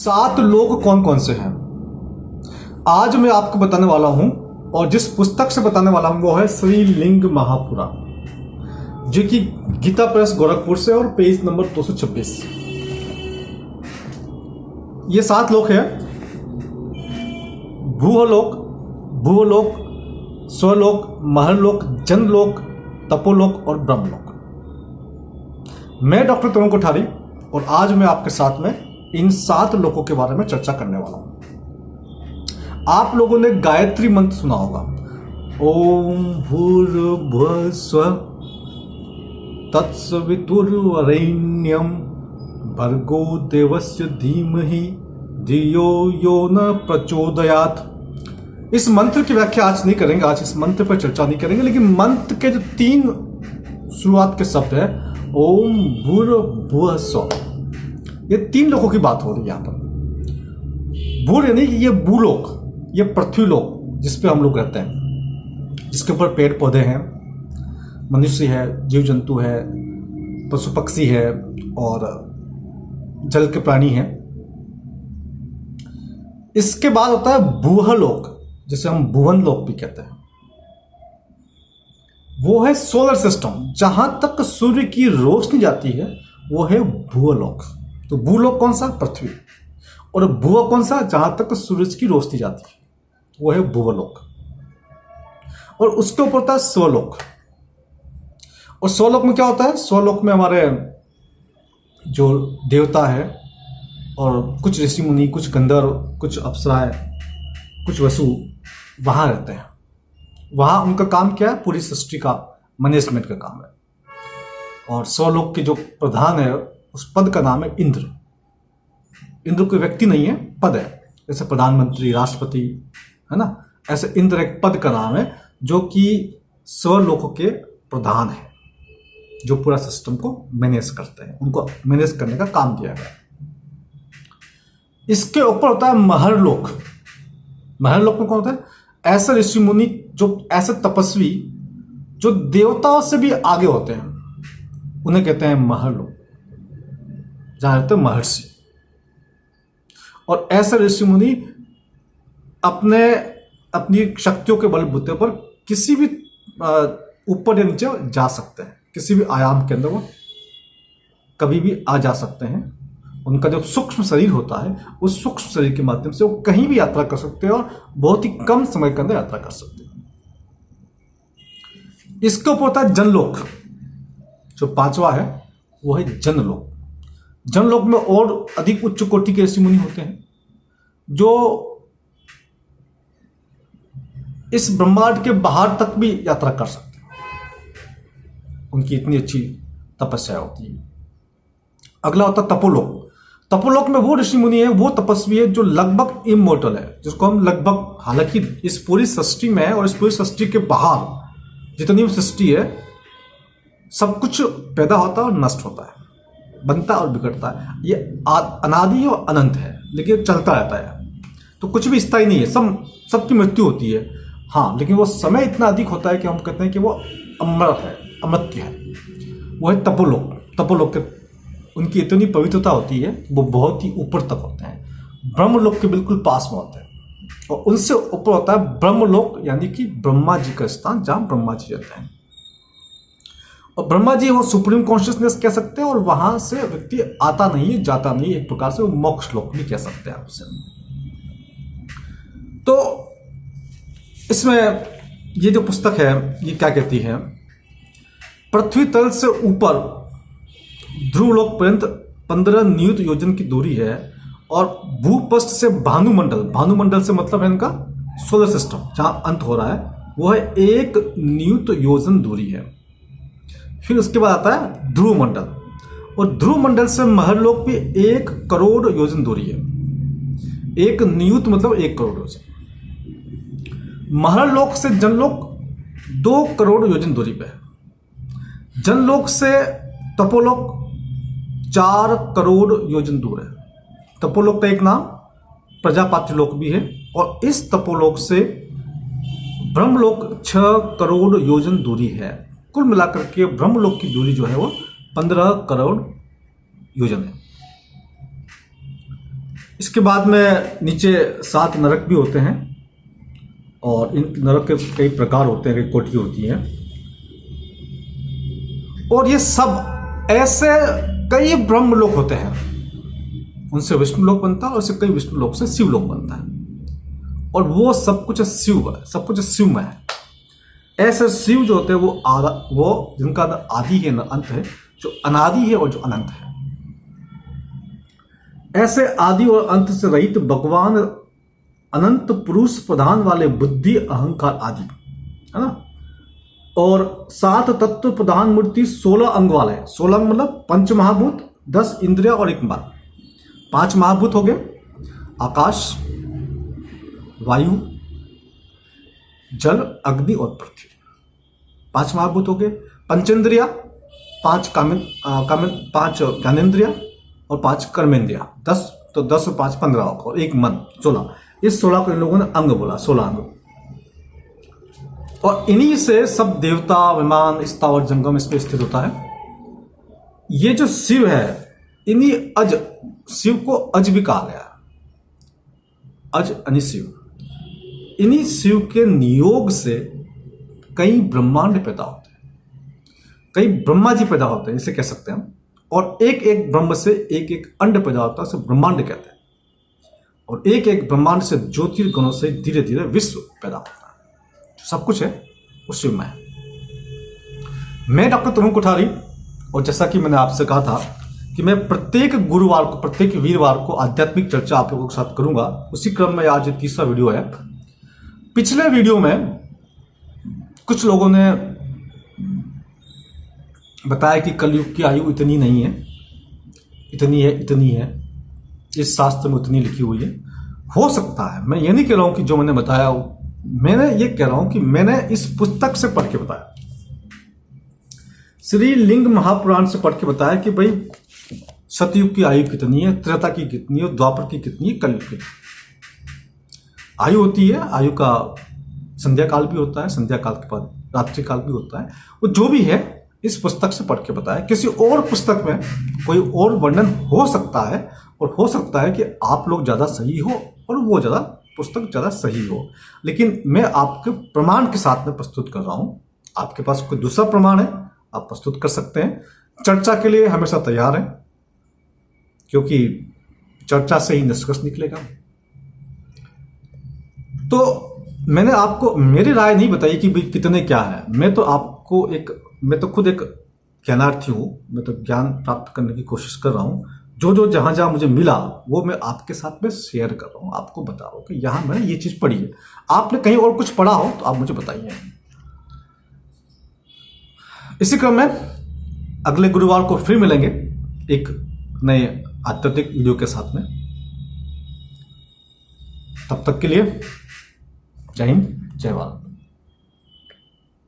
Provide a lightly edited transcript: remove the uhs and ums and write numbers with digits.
7 लोग कौन कौन से हैं आज मैं आपको बताने वाला हूं, और जिस पुस्तक से बताने वाला हूं वो है श्रीलिंग महापुराण, जो कि गीता प्रेस गोरखपुर से और पेज नंबर 226। ये 7 लोक हैं: भूलोक, भूलोक, स्वलोक, महरलोक, जनलोक, तपोलोक और ब्रह्मलोक। मैं डॉक्टर तरुण कोठारी, और आज मैं आपके साथ में इन 7 लोकों के बारे में चर्चा करने वाला हूं। आप लोगों ने गायत्री मंत्र सुना होगा, ओम भूर्भुवः स्वः तत्सवितुर्वरेण्यं भर्गो देवस्य धीमहि धियो यो न प्रचोदयात्। इस मंत्र की व्याख्या आज नहीं करेंगे, आज इस मंत्र पर चर्चा नहीं करेंगे, लेकिन मंत्र के जो 3 शुरुआत के शब्द है ओम भूर्भुवः स्वः, ये 3 लोगों की बात हो रही है यहां पर। भूर यानी कि ये भूलोक, ये पृथ्वीलोक जिसपे हम लोग रहते हैं, जिसके ऊपर पेड़ पौधे हैं, मनुष्य है, जीव जंतु है, पशु पक्षी है और जल के प्राणी हैं। इसके बाद होता है भूहलोक, जिसे हम भुवन लोक भी कहते हैं। वो है सोलर सिस्टम, जहां तक सूर्य की रोशनी जाती है वो है भूलोक। तो भूलोक कौन सा? पृथ्वी। और भुव कौन सा? जहां तक सूरज की रोशनी जाती है वो है भूवलोक। और उसके ऊपर होता है स्वलोक। और स्वलोक में क्या होता है? स्वलोक में हमारे जो देवता है और कुछ ऋषि मुनि, कुछ गंधर्व, कुछ अप्सराएं, कुछ वसु वहां रहते हैं। वहां उनका काम क्या है? पूरी सृष्टि का मैनेजमेंट का काम है। और स्वलोक के जो प्रधान है उस पद का नाम है इंद्र। इंद्र कोई व्यक्ति नहीं है, पद है, जैसे प्रधानमंत्री, राष्ट्रपति है ना, ऐसे इंद्र एक पद का नाम है जो कि स्वलोकों के प्रधान है, जो पूरा सिस्टम को मैनेज करते हैं, उनको मैनेज करने का काम किया गया। इसके ऊपर होता है महरलोक। महरलोक में कौन होता है? ऐसे ऋषि मुनि, जो ऐसे तपस्वी जो देवताओं से भी आगे होते हैं, उन्हें कहते हैं महरलोक, जहां रहते हैं महर्षि। और ऐसे ऋषि मुनि अपनी शक्तियों के बलबूते पर किसी भी ऊपर या नीचे जा सकते हैं, किसी भी आयाम के अंदर वो कभी भी आ जा सकते हैं। उनका जो सूक्ष्म शरीर होता है, उस सूक्ष्म शरीर के माध्यम से वो कहीं भी यात्रा कर सकते हैं और बहुत ही कम समय के अंदर यात्रा कर सकते हैं। इसके ऊपर होता है जनलोक। जो 5वां है वो है जनलोक। जनलोक में और अधिक उच्च कोटि के ऋषि मुनि होते हैं, जो इस ब्रह्मांड के बाहर तक भी यात्रा कर सकते हैं। उनकी इतनी अच्छी तपस्या होती है। अगला होता है तपोलोक। तपोलोक में वो ऋषि मुनि है, वो तपस्वी है जो लगभग इमोर्टल है, जिसको हम लगभग, हालांकि इस पूरी सृष्टि में और इस पूरी सृष्टि के बाहर जितनी भी सृष्टि है, सब कुछ पैदा होता है और नष्ट होता है, बनता और बिगड़ता है। ये अनादि और अनंत है, लेकिन चलता रहता है। तो कुछ भी स्थायी नहीं है, सबकी मृत्यु होती है। हाँ, लेकिन वो समय इतना अधिक होता है कि हम कहते हैं कि वो अमर है, अमृत है। वो है तपोलोक। तपोलोक के उनकी इतनी पवित्रता होती है, वो बहुत ही ऊपर तक होते हैं, ब्रह्मलोक के बिल्कुल पास में होते हैं। और उनसे ऊपर होता है ब्रह्मलोक, यानी कि ब्रह्मा जी का स्थान, जहां ब्रह्मा जी रहते हैं। और ब्रह्मा जी वो सुप्रीम कॉन्शियसनेस कह सकते हैं, और वहां से व्यक्ति आता नहीं है, जाता नहीं है, एक प्रकार से वो मोक्ष लोक भी कह सकते हैं आपसे। तो इसमें ये जो पुस्तक है ये क्या कहती है? पृथ्वी तल से ऊपर ध्रुवलोक पर्यंत 15 नियुत योजन की दूरी है, और भूपृष्ठ से भानुमंडल, भानुमंडल से मतलब है इनका सोलर सिस्टम, जहां अंत हो रहा है, वो है 1 नियुत योजन दूरी है। फिर उसके बाद आता है ध्रुव मंडल, और ध्रुव मंडल से महरलोक भी 1 करोड़ योजन दूरी है। 1 नियुत मतलब 1 करोड़ योजन। महरलोक से जनलोक 2 करोड़ योजन दूरी पे है। जनलोक से तपोलोक 4 करोड़ योजन दूर है। तपोलोक का एक नाम प्रजापाति लोक भी है। और इस तपोलोक से ब्रह्मलोक 6 करोड़ योजन दूरी है। कुल मिलाकर के ब्रह्मलोक की दूरी जो है वो 15 करोड़ योजन है। इसके बाद में नीचे 7 नरक भी होते हैं और इन नरक के कई प्रकार होते हैं, कई कोटि होती हैं। और ये सब ऐसे कई ब्रह्म लोक होते हैं, उनसे विष्णु लोक बनता है और उससे कई विष्णु लोक से शिव लोक बनता है। और वो सब कुछ शिव है, सब कुछ शिव में है। ऐसे शिव जो होते हैं वो जिनका न आदि है न अंत है, जो अनादि है और जो अनंत है। ऐसे आदि और अंत से रहित भगवान अनंत पुरुष प्रधान वाले बुद्धि अहंकार आदि है ना, और 7 तत्व प्रधान मूर्ति 16 अंग वाले हैं। 16 अंग मतलब 5 महाभूत, 10 इंद्रिया और 1 मन। 5 महाभूत हो गए, आकाश, वायु, जल, अग्नि और पृथ्वी। 5 महाभूत हो गए। पंचेंद्रिया, 5 5 ज्ञानेन्द्रिया और 5 कर्मेंद्रिया। 10 तो 10 और 5 15 होगा और 1 मन 16। इस 16 को इन लोगों ने अंग बोला, 16 अंग। और इन्हीं से सब देवता, विमान, स्थावर, जंगम इसमें स्थित होता है। ये जो शिव है, इन्हीं अज, शिव को अज भी कहा गया, अज यानी शिव। इन्हीं शिव के नियोग से कई ब्रह्मांड पैदा होते हैं, कई ब्रह्मा जी पैदा होते हैं, इसे कह सकते हैं हम। और एक एक ब्रह्म से एक एक अंड पैदा होता है, उसे ब्रह्मांड कहते हैं। और एक एक ब्रह्मांड से ज्योतिर्गणों से धीरे धीरे विश्व पैदा होता है। जो सब कुछ है वो शिव में है। मैं डॉक्टर तरुण कोठारी, और जैसा कि मैंने आपसे कहा था कि मैं प्रत्येक गुरुवार को, प्रत्येक वीरवार को आध्यात्मिक चर्चा आप लोगों के साथ करूंगा। उसी क्रम में आज 3रा वीडियो है। पिछले वीडियो में कुछ लोगों ने बताया कि कलयुग की आयु इतनी नहीं है, इतनी है, इस शास्त्र में उतनी लिखी हुई है। हो सकता है, मैं ये नहीं कह रहा हूं कि जो मैंने बताया, मैंने ये कह रहा हूं कि मैंने इस पुस्तक से पढ़ के बताया, श्री लिंग महापुराण से पढ़ के बताया कि भाई सतयुग की आयु कितनी है, त्रेता की कितनी है, द्वापर की कितनी है, कलयुग की आयु होती है। आयु का संध्या काल भी होता है, संध्या काल के बाद रात्रि काल भी होता है। वो जो भी है इस पुस्तक से पढ़ के बताया। किसी और पुस्तक में कोई और वर्णन हो सकता है, और हो सकता है कि आप लोग ज्यादा सही हो और वो ज्यादा पुस्तक ज्यादा सही हो, लेकिन मैं आपके प्रमाण के साथ में प्रस्तुत कर रहा हूं। आपके पास कोई दूसरा प्रमाण है, आप प्रस्तुत कर सकते हैं। चर्चा के लिए हमेशा तैयार हैं, क्योंकि चर्चा से ही निष्कर्ष निकलेगा। तो मैंने आपको मेरी राय नहीं बताई कि भाई कितने क्या है। मैं तो खुद एक ज्ञानार्थी हूं। मैं तो ज्ञान प्राप्त करने की कोशिश कर रहा हूं। जो जहां जहां मुझे मिला वो मैं आपके साथ में शेयर कर रहा हूं, आपको बता रहा हूं कि यहां मैंने ये चीज पढ़ी है। आपने कहीं और कुछ पढ़ा हो तो आप मुझे बताइए। इसी क्रम में अगले गुरुवार को फिर मिलेंगे एक नए आध्यात्मिक वीडियो के साथ में। तब तक के लिए जय हिंद, जय भारत।